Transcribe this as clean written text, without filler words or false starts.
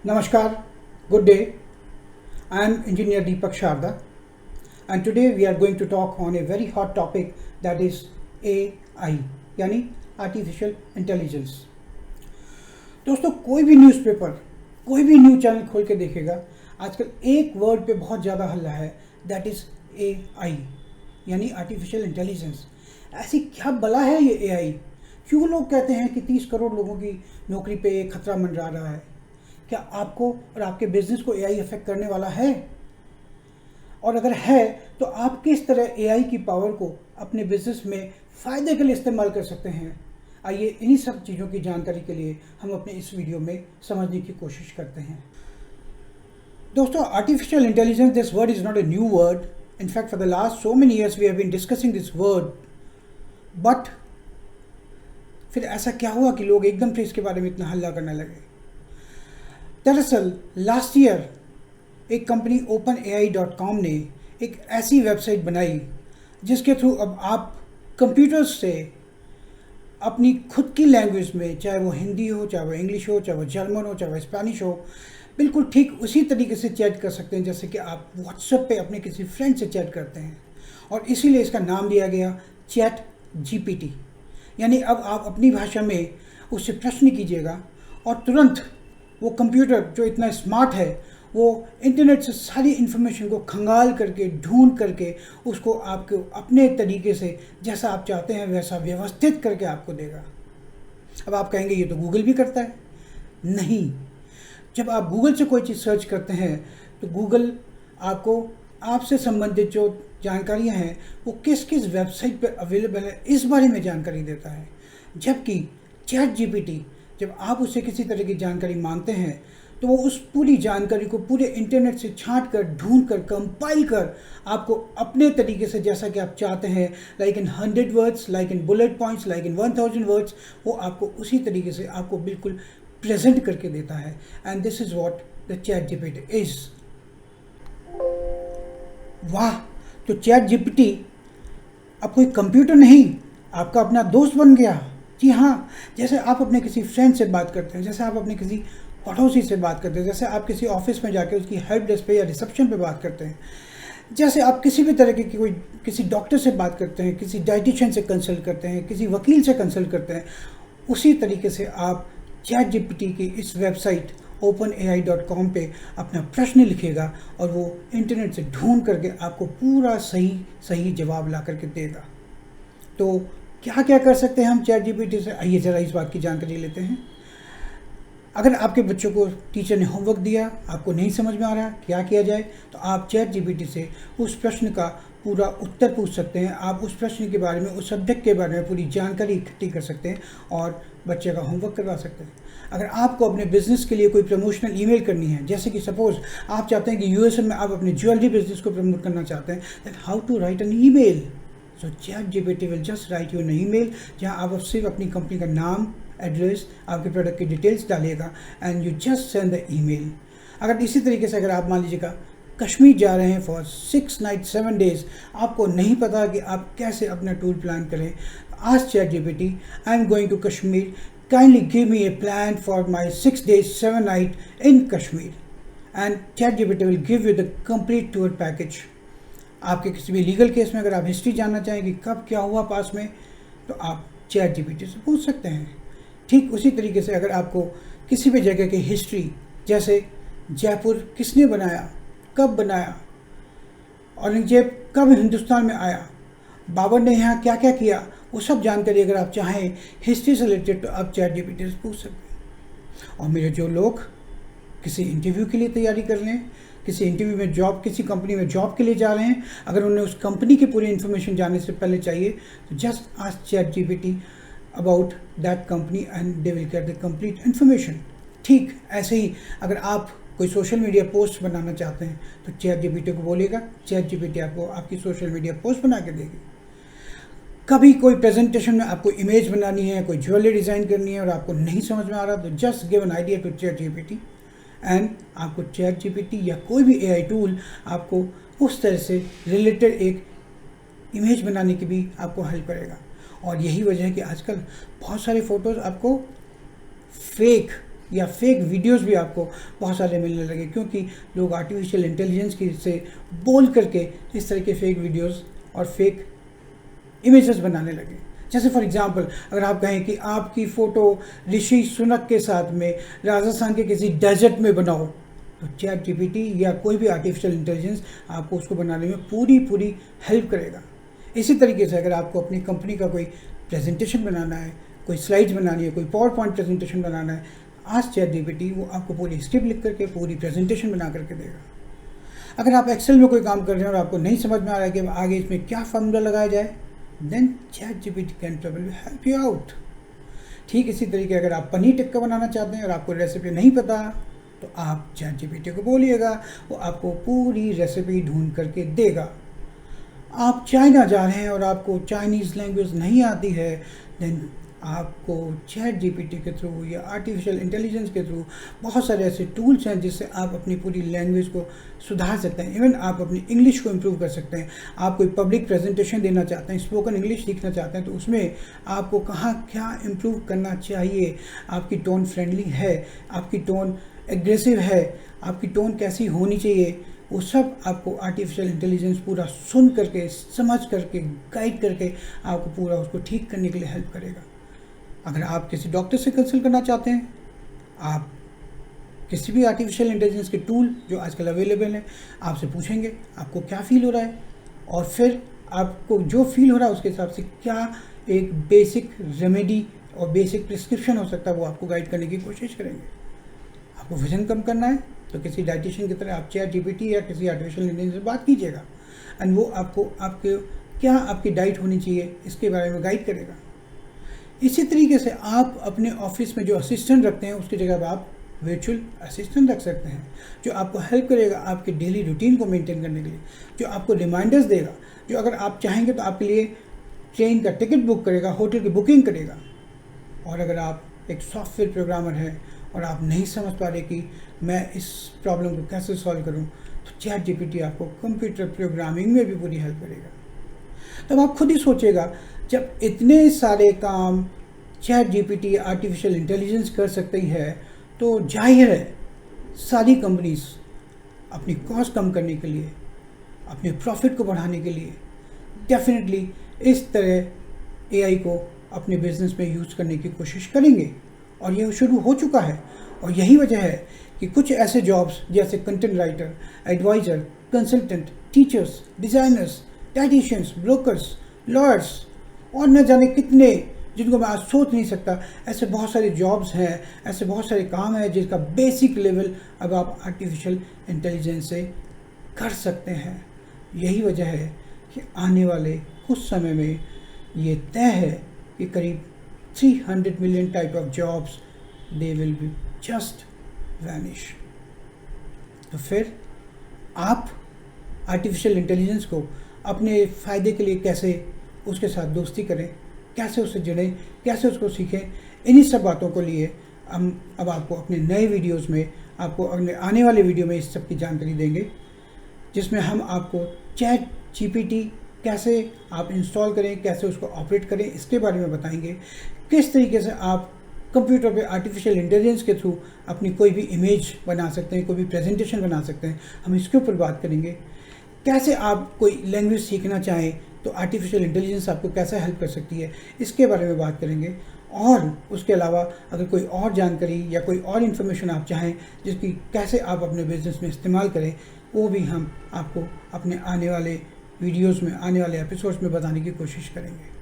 Namaskar, good day. I am Engineer Deepak Sharda, and today we are going to talk on a very hot topic, that is AI यानी artificial intelligence. दोस्तों, कोई भी newspaper, कोई भी news channel खोल के देखेगा, आजकल एक वर्ड पे बहुत ज़्यादा हल्ला है, दैट इज़ AI यानी आर्टिफिशियल इंटेलिजेंस। ऐसी क्या बला है ये AI? क्यों लोग कहते हैं कि 30 करोड़ लोगों की नौकरी पे एक खतरा मंडरा रहा है? क्या आपको और आपके बिजनेस को AI अफेक्ट करने वाला है? और अगर है तो आप किस तरह AI की पावर को अपने बिजनेस में फ़ायदे के लिए इस्तेमाल कर सकते हैं? आइए इन्हीं सब चीज़ों की जानकारी के लिए हम अपने इस वीडियो में समझने की कोशिश करते हैं। दोस्तों, artificial intelligence, this word is not a new word. In fact, for the last so many years we have been discussing this word. But फिर ऐसा क्या हुआ कि लोग एकदम से इसके बारे में इतना हल्ला करने लगे? दरअसल लास्ट ईयर एक कंपनी OpenAI.com ने एक ऐसी वेबसाइट बनाई जिसके थ्रू अब आप कंप्यूटर्स से अपनी खुद की लैंग्वेज में, चाहे वो हिंदी हो, चाहे वो इंग्लिश हो, चाहे वो जर्मन हो, चाहे वो स्पेनिश हो, बिल्कुल ठीक उसी तरीके से चैट कर सकते हैं जैसे कि आप व्हाट्सएप पे अपने किसी फ्रेंड से चैट करते हैं। और इसीलिए इसका नाम दिया गया चैट GPT। यानी अब आप अपनी भाषा में उससे प्रश्न कीजिएगा और तुरंत वो कंप्यूटर जो इतना स्मार्ट है वो इंटरनेट से सारी इन्फॉर्मेशन को खंगाल करके, ढूंढ करके उसको आपको अपने तरीके से जैसा आप चाहते हैं वैसा व्यवस्थित करके आपको देगा। अब आप कहेंगे ये तो गूगल भी करता है। नहीं, जब आप गूगल से कोई चीज़ सर्च करते हैं तो गूगल आपको आपसे संबंधित जो जानकारियां हैं वो किस किस वेबसाइट पर अवेलेबल है इस बारे में जानकारी देता है। जबकि चैट GPT, जब आप उससे किसी तरह की जानकारी मांगते हैं तो वो उस पूरी जानकारी को पूरे इंटरनेट से छांट कर, ढूंढ कर, कंपाइल कर आपको अपने तरीके से जैसा कि आप चाहते हैं, like in 100 words, like in bullet points, like in 1000 words, वो आपको उसी तरीके से आपको बिल्कुल प्रेजेंट करके देता है। And this is what the chat GPT is. वाह! तो चैट GPT अब कोई कंप्यूटर नहीं, आपका अपना दोस्त बन गया। जी हाँ, जैसे आप अपने किसी फ्रेंड से बात करते हैं, जैसे आप अपने किसी पड़ोसी से बात करते हैं, जैसे आप किसी ऑफिस में जाकर उसकी हेल्प डेस्क पे या रिसेप्शन पे बात करते हैं, जैसे आप किसी भी तरह की कोई किसी डॉक्टर से बात करते हैं, किसी डाइटिशियन से कंसल्ट करते हैं, किसी वकील से कंसल्ट करते हैं, उसी तरीके से आप चैट GPT की इस वेबसाइट OpenAI.com पे अपना प्रश्न लिखेगा और वो इंटरनेट से ढूंढ करके आपको पूरा सही जवाब ला करके देगा। तो क्या क्या कर सकते हैं हम चैट GPT से? आइए ज़रा इस बात की जानकारी लेते हैं। अगर आपके बच्चों को टीचर ने होमवर्क दिया, आपको नहीं समझ में आ रहा क्या किया जाए, तो आप चैट GPT से उस प्रश्न का पूरा उत्तर पूछ सकते हैं। आप उस प्रश्न के बारे में, उस सब्जेक्ट के बारे में पूरी जानकारी इकट्ठी कर सकते हैं और बच्चे का होमवर्क करवा सकते हैं। अगर आपको अपने बिजनेस के लिए कोई प्रमोशनल ईमेल करनी है, जैसे कि सपोज आप चाहते हैं कि USA में आप अपने ज्वेलरी बिजनेस को प्रमोट करना चाहते हैं, that how to write an email. So chat GPT will just write you an email जहाँ आप सिर्फ अपनी कंपनी का नाम, एड्रेस, आपके प्रोडक्ट की डिटेल्स डालिएगा and you just send the email. अगर इसी तरीके से अगर आप मान लीजिएगा कश्मीर जा रहे हैं फॉर 6 nights 7 days, आपको नहीं पता कि आप कैसे अपना टूर प्लान करें, ask chat GPT, I am going to Kashmir, kindly give me a plan for my 6 days 7 nights in Kashmir, and chat GPT will give you the complete tour package. आपके किसी भी लीगल केस में अगर आप history जानना चाहें कि कब क्या हुआ पास में, तो आप चैट GPT से पूछ सकते हैं। ठीक उसी तरीके से अगर आपको किसी भी जगह की हिस्ट्री, जैसे जयपुर किसने बनाया, कब बनाया, औरंगजेब कब हिंदुस्तान में आया, बाबर ने यहाँ क्या क्या किया, वो सब जानकारी अगर आप चाहें हिस्ट्री से रिलेटेड, तो आप चैट GPT से पूछ सकते हैं। और मेरे जो लोग किसी इंटरव्यू के लिए तैयारी कर रहे हैं, किसी इंटरव्यू में जॉब, किसी कंपनी में जॉब के लिए जा रहे हैं, अगर उन्हें उस कंपनी की पूरी इन्फॉर्मेशन जानने से पहले चाहिए, तो just ask chat GPT about that company and they will get the complete information. ठीक ऐसे ही अगर आप कोई सोशल मीडिया पोस्ट बनाना चाहते हैं तो चैट GPT को बोलेगा, चैट GPT आपको आपकी सोशल मीडिया पोस्ट बना के देगी। कभी कोई प्रेजेंटेशन में आपको इमेज बनानी है, कोई ज्वेलरी डिज़ाइन करनी है और आपको नहीं समझ में आ रहा, तो just give an idea to chat GPT and आपको चैट GPT या कोई भी AI टूल आपको उस तरह से रिलेटेड एक इमेज बनाने की भी आपको हेल्प करेगा। और यही वजह है कि आजकल बहुत सारे फ़ोटोज़ आपको फेक या फेक वीडियोस भी आपको बहुत सारे मिलने लगे, क्योंकि लोग आर्टिफिशियल इंटेलिजेंस की से बोल करके इस तरह के फेक वीडियोस और फेक इमेजेस बनाने लगे। जैसे फॉर एग्जांपल अगर आप कहें कि आपकी फ़ोटो ऋषि सुनक के साथ में राजस्थान के किसी डेजर्ट में बनाओ, तो चैट जीपीटी या कोई भी आर्टिफिशियल इंटेलिजेंस आपको उसको बनाने में पूरी हेल्प करेगा। इसी तरीके से अगर आपको अपनी कंपनी का कोई प्रेजेंटेशन बनाना है, कोई स्लाइड्स बनानी है, कोई पावर पॉइंट प्रेजेंटेशन बनाना है, आज चैट जीपीटी वो आपको पूरी स्क्रिप्ट लिख करके पूरी प्रेजेंटेशन बना करके देगा। अगर आप एक्सेल में कोई काम कर रहे हैं और आपको नहीं समझ में आ रहा है कि आगे इसमें क्या फार्मूला लगाया जाए, then chat GPT can probably help you out. ठीक इसी तरीके अगर आप पनीर टिक्का बनाना चाहते हैं और आपको रेसिपी नहीं पता, तो आप चैट जीपीटी को बोलिएगा, वो आपको पूरी रेसिपी ढूंढ करके देगा। आप चाइना जा रहे हैं और आपको चाइनीज़ लैंग्वेज नहीं आती है, देन आपको चैट जीपीटी के थ्रू या आर्टिफिशियल इंटेलिजेंस के थ्रू बहुत सारे ऐसे टूल्स हैं जिससे आप अपनी पूरी लैंग्वेज को सुधार सकते हैं। इवन आप अपनी इंग्लिश को इम्प्रूव कर सकते हैं। आप कोई पब्लिक प्रेजेंटेशन देना चाहते हैं, स्पोकन इंग्लिश सीखना चाहते हैं, तो उसमें आपको कहाँ क्या इम्प्रूव करना चाहिए, आपकी टोन फ्रेंडली है, आपकी टोन एग्रेसिव है, आपकी टोन कैसी होनी चाहिए, वो सब आपको आर्टिफिशियल इंटेलिजेंस पूरा सुन करके, समझ करके, गाइड करके आपको पूरा उसको ठीक करने के लिए हेल्प करेगा। अगर आप किसी डॉक्टर से कंसल्ट करना चाहते हैं, आप किसी भी आर्टिफिशियल इंटेलिजेंस के टूल जो आजकल अवेलेबल हैं, आपसे पूछेंगे आपको क्या फ़ील हो रहा है, और फिर आपको जो फील हो रहा है उसके हिसाब से क्या एक बेसिक रेमेडी और बेसिक प्रिस्क्रिप्शन हो सकता है, वो आपको गाइड करने की कोशिश करेंगे। आपको वजन कम करना है तो किसी डाइटिशियन की तरह आप चैट जीपीटी या किसी आर्टिफिशियल इंटेलिजेंस से बात कीजिएगा, एंड वो आपको आपके क्या आपकी डाइट होनी चाहिए इसके बारे में गाइड करेगा। इसी तरीके से आप अपने ऑफिस में जो असिस्टेंट रखते हैं उसकी जगह पर आप वर्चुअल असिस्टेंट रख सकते हैं, जो आपको हेल्प करेगा आपके डेली रूटीन को मेंटेन करने के लिए, जो आपको रिमाइंडर्स देगा, जो अगर आप चाहेंगे तो आपके लिए ट्रेन का टिकट बुक करेगा, होटल की बुकिंग करेगा। और अगर आप एक सॉफ्टवेयर प्रोग्रामर हैं और आप नहीं समझ पा रहे कि मैं इस प्रॉब्लम को कैसे सॉल्व करूं, तो चैट जीपीटी आपको कंप्यूटर प्रोग्रामिंग में भी पूरी हेल्प करेगा। तब आप खुद ही सोचिएगा, जब इतने सारे काम चैट जीपीटी आर्टिफिशियल इंटेलिजेंस कर सकती है, तो जाहिर है सारी कंपनीज अपनी कॉस्ट कम करने के लिए, अपने प्रॉफिट को बढ़ाने के लिए डेफिनेटली इस तरह एआई को अपने बिजनेस में यूज़ करने की कोशिश करेंगे, और यह शुरू हो चुका है। और यही वजह है कि कुछ ऐसे जॉब्स जैसे content writer, advisor, consultant, teachers, designers, dieticians, brokers, lawyers और न जाने कितने, जिनको मैं आज सोच नहीं सकता, ऐसे बहुत सारे जॉब्स हैं, ऐसे बहुत सारे काम हैं जिसका बेसिक लेवल अब आप आर्टिफिशियल इंटेलिजेंस से कर सकते हैं। यही वजह है कि आने वाले कुछ समय में ये तय है कि करीब 300 million type of jobs they will be just vanish. तो फिर आप आर्टिफिशियल इंटेलिजेंस को अपने फ़ायदे के लिए कैसे उसके साथ दोस्ती करें, कैसे उससे जुड़ें, कैसे उसको सीखें, इन्हीं सब बातों को लिए हम अब आपको अपने नए वीडियोस में, आपको अगले आने वाले वीडियो में इस सब की जानकारी देंगे, जिसमें हम आपको चैट जीपीटी कैसे आप इंस्टॉल करें, कैसे उसको ऑपरेट करें, इसके बारे में बताएंगे। किस तरीके से आप कंप्यूटर पे आर्टिफिशियल इंटेलिजेंस के थ्रू अपनी कोई भी इमेज बना सकते हैं, कोई भी प्रेजेंटेशन बना सकते हैं, हम इसके ऊपर बात करेंगे। कैसे आप कोई लैंग्वेज सीखना चाहें तो आर्टिफिशियल इंटेलिजेंस आपको कैसे हेल्प कर सकती है, इसके बारे में बात करेंगे। और उसके अलावा अगर कोई और जानकारी या कोई और इन्फॉर्मेशन आप चाहें जिसकी कैसे आप अपने बिजनेस में इस्तेमाल करें, वो भी हम आपको अपने आने वाले वीडियोस में, आने वाले एपिसोड्स में बताने की कोशिश करेंगे।